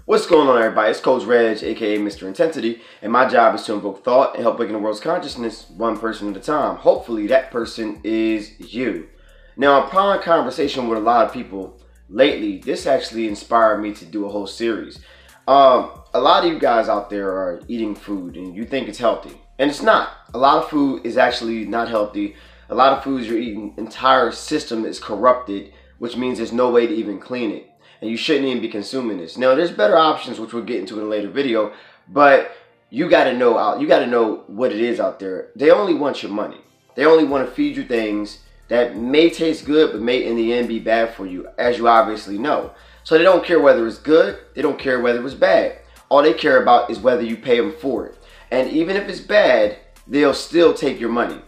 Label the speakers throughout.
Speaker 1: What's going on, everybody? It's Coach Reg, aka Mr. Intensity, and my job is to invoke thought and help awaken the world's consciousness one person at a time. Hopefully that person is you. Now, upon conversation with a lot of people lately, this actually inspired me to do a whole series. A lot of you guys out there are eating food and you think it's healthy, and it's not. A lot of food is actually not healthy. A lot of foods you're eating, entire system is corrupted, which means there's no way to even clean it. And you shouldn't even be consuming this. Now, there's better options, which we'll get into in a later video, but you gotta know what it is out there. They only want your money. They only want to feed you things that may taste good, but may in the end be bad for you, as you obviously know. So they don't care whether it's good, they don't care whether it's bad. All they care about is whether you pay them for it. And even if it's bad, they'll still take your money.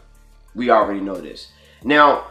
Speaker 1: We already know this. Now,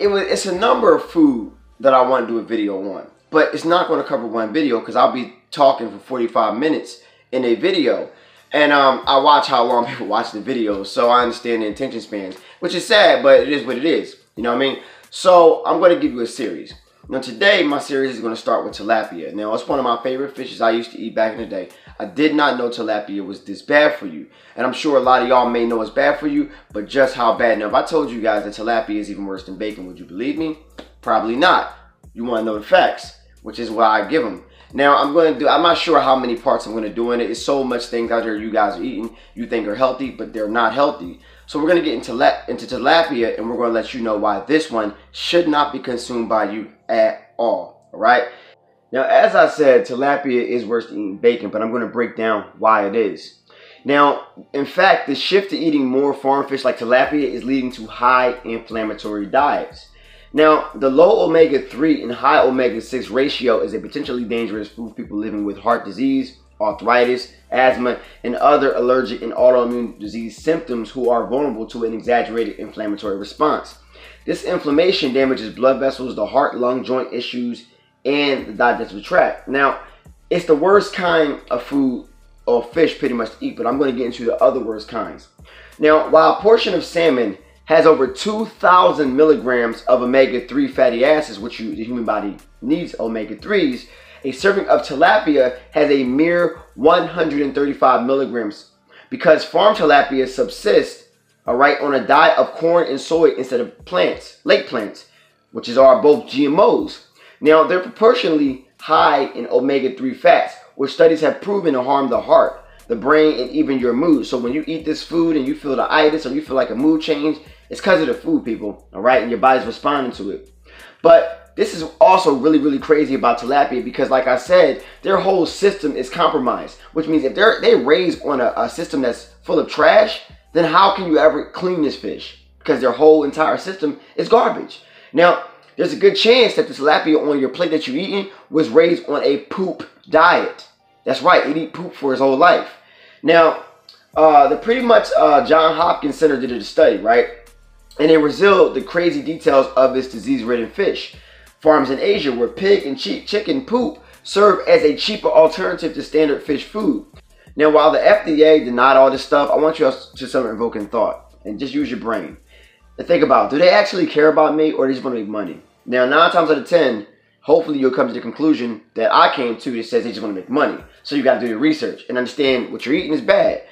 Speaker 1: it's a number of food that I want to do a video on, but it's not going to cover one video because I'll be talking for 45 minutes in a video, and I watch how long people watch the videos, so I understand the attention spans, which is sad, but it is what it is. You know what I mean? So I'm going to give you a series. Now today my series is going to start with tilapia. Now it's one of my favorite fishes I used to eat back in the day. I did not know tilapia was this bad for you, and I'm sure a lot of y'all may know it's bad for you, but just how bad. Now if I told you guys that tilapia is even worse than bacon, would you believe me? Probably not. You want to know the facts, which is why I give them. Now I'm not sure how many parts I'm going to do in it. It's so much things out there you guys are eating you think are healthy, but they're not healthy. So we're going to get into tilapia, and we're going to let you know why this one should not be consumed by you at all. All right. Now, as I said, tilapia is worse than eating bacon, but I'm going to break down why it is. Now, in fact, the shift to eating more farm fish like tilapia is leading to high inflammatory diets. Now, the low omega-3 and high omega-6 ratio is a potentially dangerous food for people living with heart disease, arthritis, asthma, and other allergic and autoimmune disease symptoms who are vulnerable to an exaggerated inflammatory response. This inflammation damages blood vessels, the heart, lung, joint issues, and the digestive tract. Now, it's the worst kind of food or fish pretty much to eat, but I'm going to get into the other worst kinds. Now, while a portion of salmon has over 2,000 milligrams of omega-3 fatty acids, which the human body needs omega-3s, a serving of tilapia has a mere 135 milligrams because farm tilapia subsist, all right, on a diet of corn and soy instead of plants, lake plants, which are both GMOs. Now, they're proportionally high in omega-3 fats, which studies have proven to harm the heart, the brain, and even your mood. So when you eat this food and you feel the itis or you feel like a mood change, it's because of the food, people, all right? And your body's responding to it. But this is also really, really crazy about tilapia because, like I said, their whole system is compromised, which means if they raise on a system that's full of trash, then how can you ever clean this fish? Because their whole entire system is garbage. Now, there's a good chance that the tilapia on your plate that you're eating was raised on a poop diet. That's right, it eat poop for his whole life. Now, John Hopkins Center did a study, right? And they revealed the crazy details of this disease-ridden fish. Farms in Asia where pig and chicken poop serve as a cheaper alternative to standard fish food. Now, while the FDA denied all this stuff, I want you to some invoking thought and just use your brain and think about, do they actually care about me or they just want to make money? Now, 9 times out of 10, hopefully you'll come to the conclusion that I came to that says they just want to make money. So you got to do the research and understand what you're eating is bad.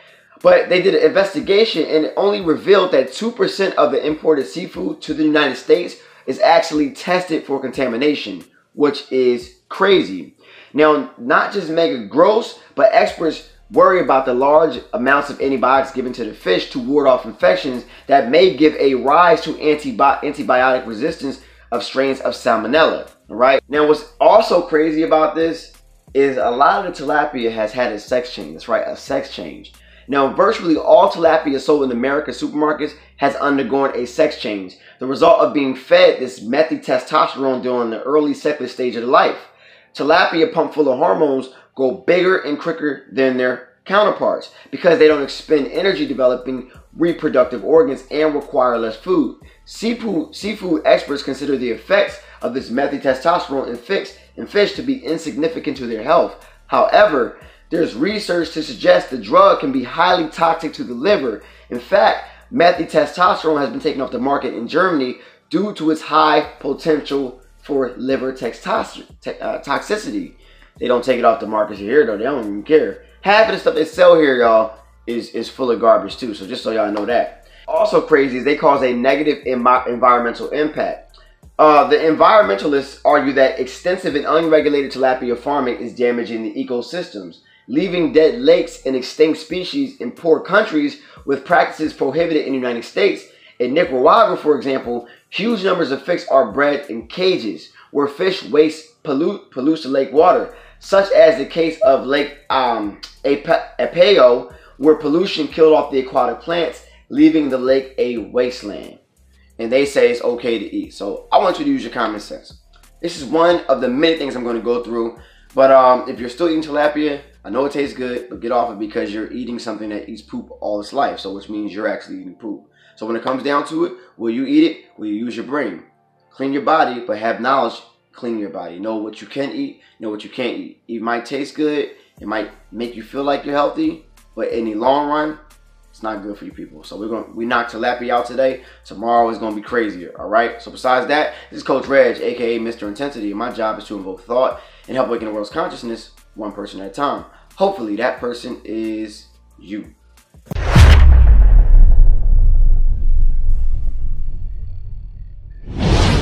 Speaker 1: But they did an investigation and it only revealed that 2% of the imported seafood to the United States is actually tested for contamination, which is crazy. Now, not just mega gross, but experts worry about the large amounts of antibiotics given to the fish to ward off infections that may give a rise to antibiotic resistance of strains of salmonella. All right. Now, what's also crazy about this is a lot of the tilapia has had a sex change. That's right, a sex change. Now, virtually all tilapia sold in American supermarkets has undergone a sex change, the result of being fed this methyl-testosterone during the early sexual stage of life. Tilapia, pumped full of hormones, grow bigger and quicker than their counterparts because they don't expend energy developing reproductive organs and require less food. Seafood experts consider the effects of this methyl-testosterone in fish to be insignificant to their health. However, there's research to suggest the drug can be highly toxic to the liver. In fact, methyl-testosterone has been taken off the market in Germany due to its high potential for liver toxicity. They don't take it off the markets here though. They don't even care. Half of the stuff they sell here, y'all, is full of garbage too. So just so y'all know that. Also crazy is they cause a negative environmental impact. The environmentalists argue that extensive and unregulated tilapia farming is damaging the ecosystems, leaving dead lakes and extinct species in poor countries with practices prohibited in the United States. In Nicaragua, for example, huge numbers of fish are bred in cages where fish waste pollutes the lake water, such as the case of Lake Apeo, where pollution killed off the aquatic plants, leaving the lake a wasteland. And they say it's okay to eat. So I want you to use your common sense. This is one of the many things I'm going to go through. But if you're still eating tilapia, I know it tastes good, but get off it because you're eating something that eats poop all its life. So which means you're actually eating poop. So when it comes down to it, will you eat it? Will you use your brain? Clean your body, but have knowledge. Clean your body. Know what you can eat, know what you can't eat. It might taste good. It might make you feel like you're healthy, but in the long run, it's not good for you people. So we knocked tilapia out today. Tomorrow is going to be crazier. All right. So besides that, this is Coach Reg, aka Mr. Intensity. And my job is to invoke thought and help awaken the world's consciousness one person at a time. Hopefully that person is you.